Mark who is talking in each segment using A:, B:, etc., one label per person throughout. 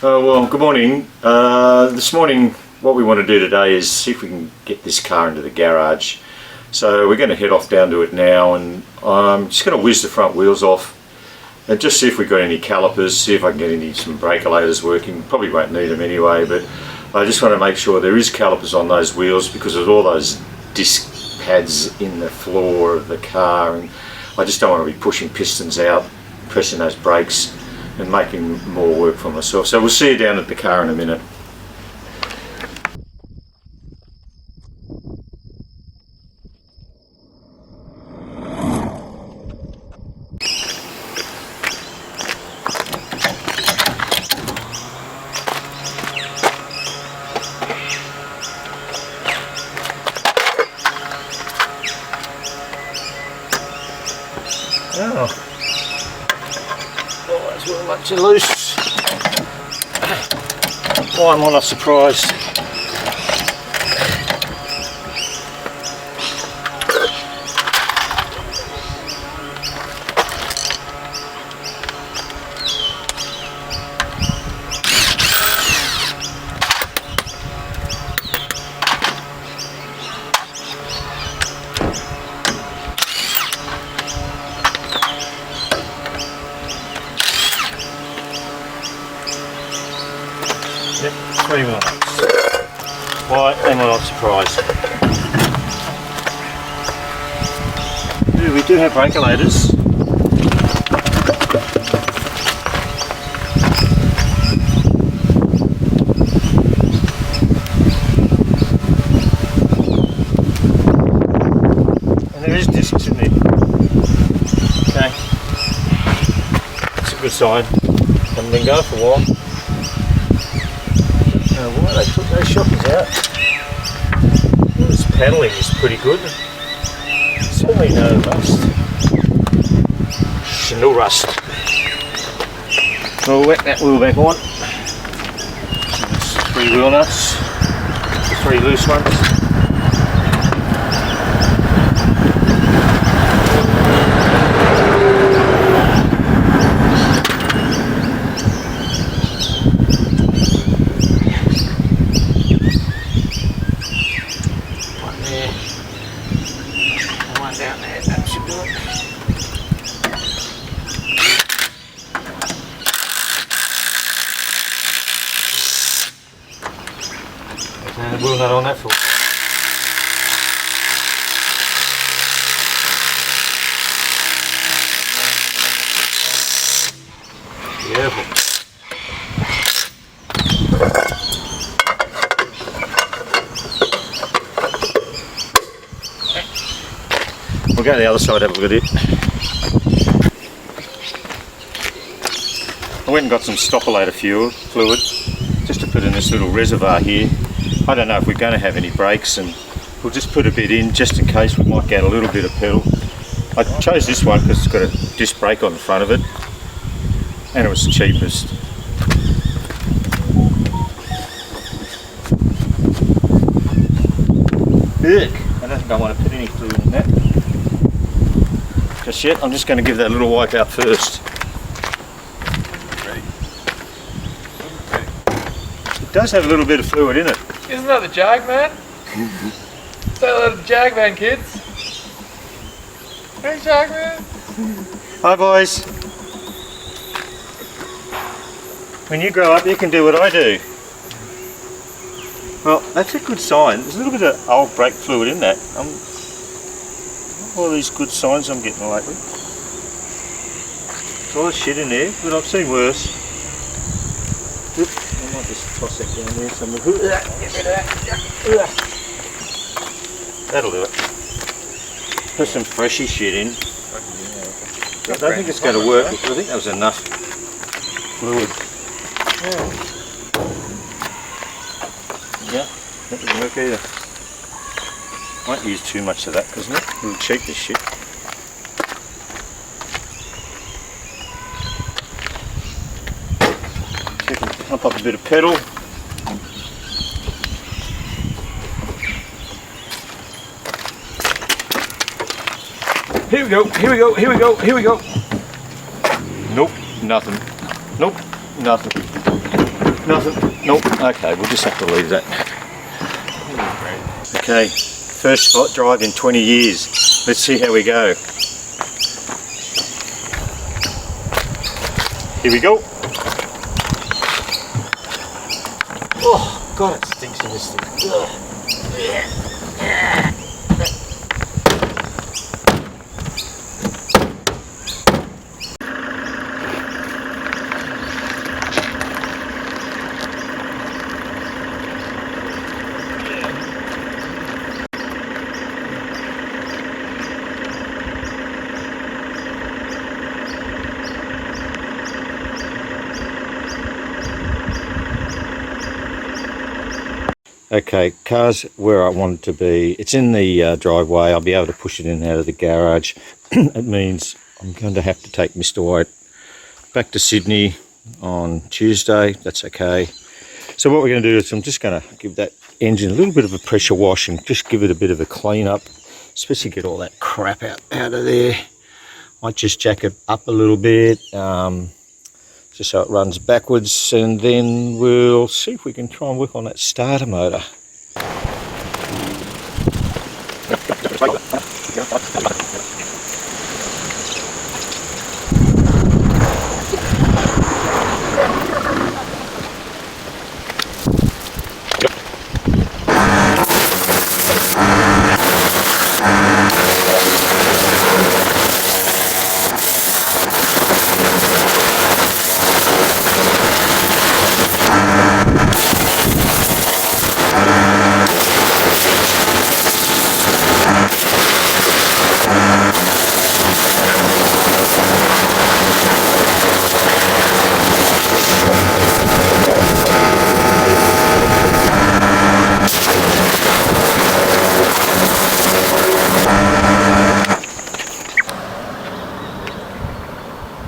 A: Well, good morning. This morning what we want to do today is see if we can get this car into the garage. So we're going to head off down to it now, and I'm just going to whiz the front wheels off and just see if we've got any calipers, see if I can get some breakalators working. Probably won't need them anyway, but I just want to make sure there is calipers on those wheels because there's all those disc pads in the floor of the car, and I just don't want to be pushing pistons out, pressing those brakes and making more work for myself. So we'll see you down at the car in a minute. Oh, that's very much loose. Why am I not surprised? Yep, 3 minutes. Why am I not surprised? We do have breakalators. And there is discs in there. Okay. That's a good sign. Haven't been going for a while. Why they took those shockers out. Well, this paddling is pretty good. Certainly no rust. No rust. We'll whack that wheel back on. There's 3 wheel nuts, the 3 loose ones. Down there, that should do it. And the wheel nut on that for. Beautiful. We'll go to the other side, have a look at it. I went and got some stoppolator fluid just to put in this little reservoir here. I don't know if we're going to have any brakes, and we'll just put a bit in just in case we might get a little bit of pedal. I chose this one because it's got a disc brake on the front of it and it was the cheapest. Ugh. I don't think I want to put any fluid in that just yet. I'm just going to give that a little wipe out first.
B: Ready?
A: It does have a little bit of fluid in it.
B: Isn't that the Jag Man? Say hello to the Jag Man, kids. Hey, Jag Man.
A: Hi boys. When you grow up you can do what I do. Well, that's a good sign. There's a little bit of old brake fluid in that. All these good signs I'm getting lately. There's all the shit in there, but I've seen worse. Oop, I might just toss that down there somewhere. Get rid of that. That'll do it. Put some freshy shit in. I don't think it's going to work. I think that was enough fluid. Yeah, that doesn't work either. Won't use too much of that because it'll cheat this shit. See if we can pump up a bit of pedal.
B: Here we go, here we go, here we go, here we go.
A: Nope, nothing. Nope, nothing. Nothing. Nope. Okay, we'll just have to leave that. Okay, first spot drive in 20 years. Let's see how we go. Here we go. Oh, God, it stinks in this thing. Ugh. Okay, car's where I want it to be. It's in the driveway. I'll be able to push it in and out of the garage. It means I'm going to have to take Mr. White back to Sydney on Tuesday. That's okay. So what we're going to do is I'm just going to give that engine a little bit of a pressure wash and just give it a bit of a clean up, especially get all that crap out of there. Might just jack it up a little bit. Just so it runs backwards, and then we'll see if we can try and work on that starter motor.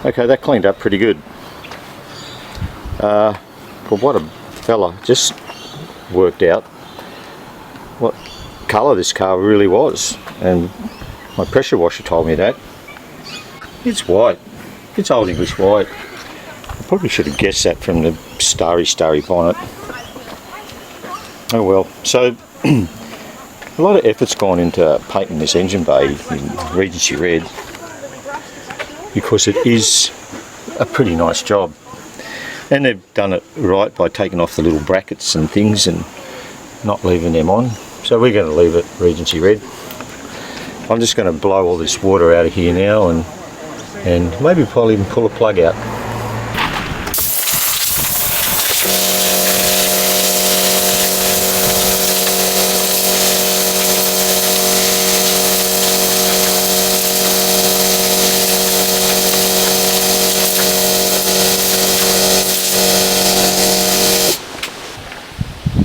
A: Okay, that cleaned up pretty good. But what a fella just worked out what colour this car really was, and my pressure washer told me that. It's white. It's Old English white. I probably should have guessed that from the starry bonnet. Oh well. So a lot of effort's gone into painting this engine bay in Regency Red, because it is a pretty nice job, and they've done it right by taking off the little brackets and things and not leaving them on. So we're going to leave it Regency Red. I'm just going to blow all this water out of here now, and maybe probably even pull a plug out.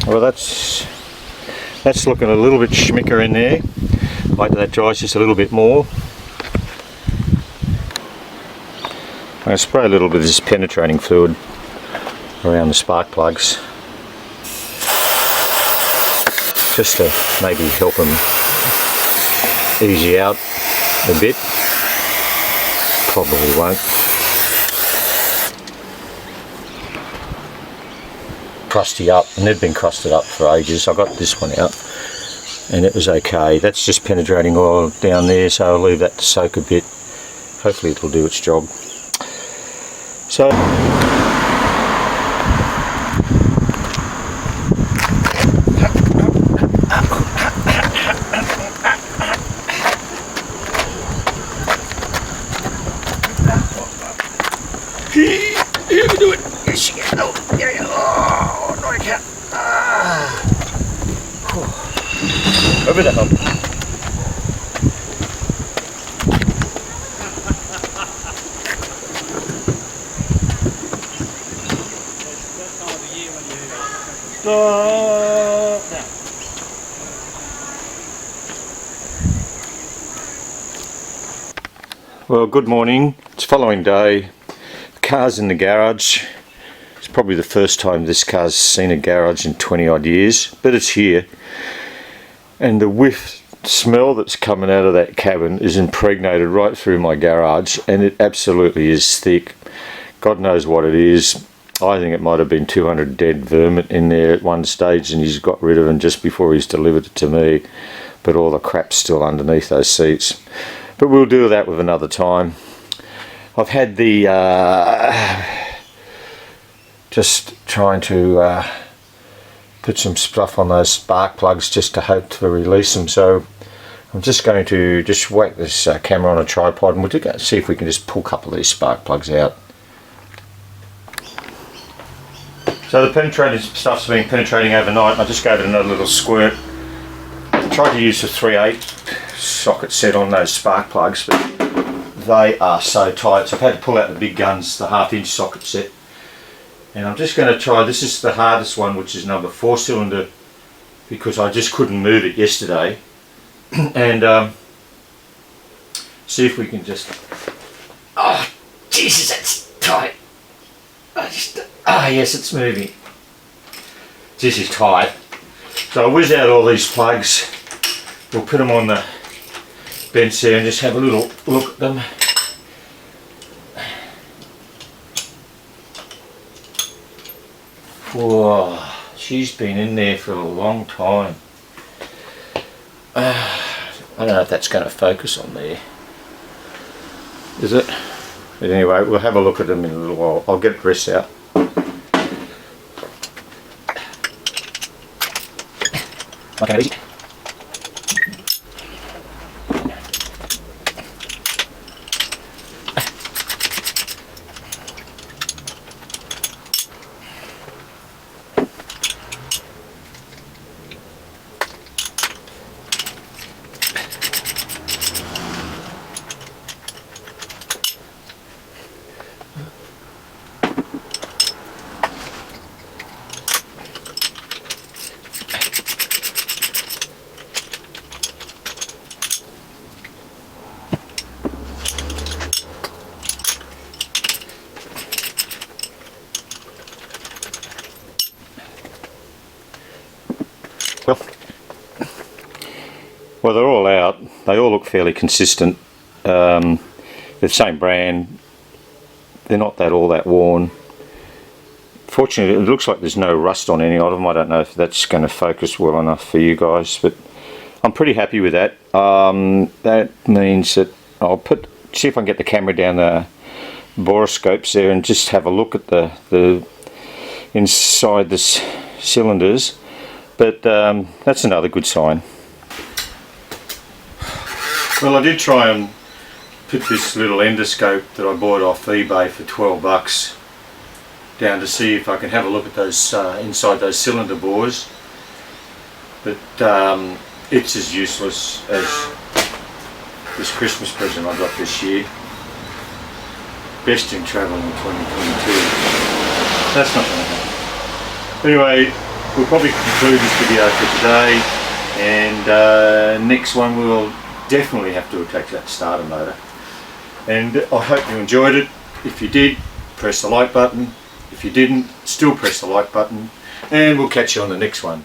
A: Well, that's looking a little bit schmicker in there. Wait till that dries just a little bit more. I'm going to spray a little bit of this penetrating fluid around the spark plugs, just to maybe help them easy out a bit. Probably won't. Crusty up, and they've been crusted up for ages. I got this one out and it was okay. That's just penetrating oil down there, so I'll leave that to soak a bit. Hopefully it'll do its job. So here we do it. Yes, you can. Oh, yeah, yeah. Oh, no, I can't. Over the hump. Well, good morning. It's following day. The car's in the garage. It's probably the first time this car's seen a garage in 20 odd years, but it's here. And the whiff smell that's coming out of that cabin is impregnated right through my garage, and it absolutely is thick. God knows what it is. I think it might have been 200 dead vermin in there at one stage, and he's got rid of them just before he's delivered it to me. But all the crap's still underneath those seats. But we'll do that with another time. I've had the just trying to put some stuff on those spark plugs just to hope to release them. So I'm just going to just whack this camera on a tripod, and we'll go see if we can just pull a couple of these spark plugs out. So the penetrating stuff's been penetrating overnight. I just gave it another little squirt. I tried to use the 3/8 socket set on those spark plugs, but they are so tight, so I've had to pull out the big guns, the 1/2 inch socket set. And I'm just going to try, this is the hardest one, which is number 4 cylinder, because I just couldn't move it yesterday. And see if we can just, oh Jesus, that's tight. Yes, it's moving. This is tight. So I'll whiz out all these plugs. We'll put them on the bench there and just have a little look at them. Whoa, she's been in there for a long time. I don't know if that's going to focus on there. Is it? But anyway, we'll have a look at them in a little while. I'll get the rest out. Okay, easy. Well, they're all out. They all look fairly consistent. They're the same brand. They're not all that worn. Fortunately, it looks like there's no rust on any of them. I don't know if that's going to focus well enough for you guys, but I'm pretty happy with that. That means that I'll see if I can get the camera down the borescopes there and just have a look at the inside the cylinders. But that's another good sign. Well, I did try and put this little endoscope that I bought off eBay for $12 down to see if I can have a look at those inside those cylinder bores, but it's as useless as this Christmas present I got this year. Best in travel in 2022. That's not going to happen. Anyway, we'll probably conclude this video for today, and next one we'll definitely have to attach that starter motor. And I hope you enjoyed it. If you did, press the like button. If you didn't, still press the like button, and we'll catch you on the next one.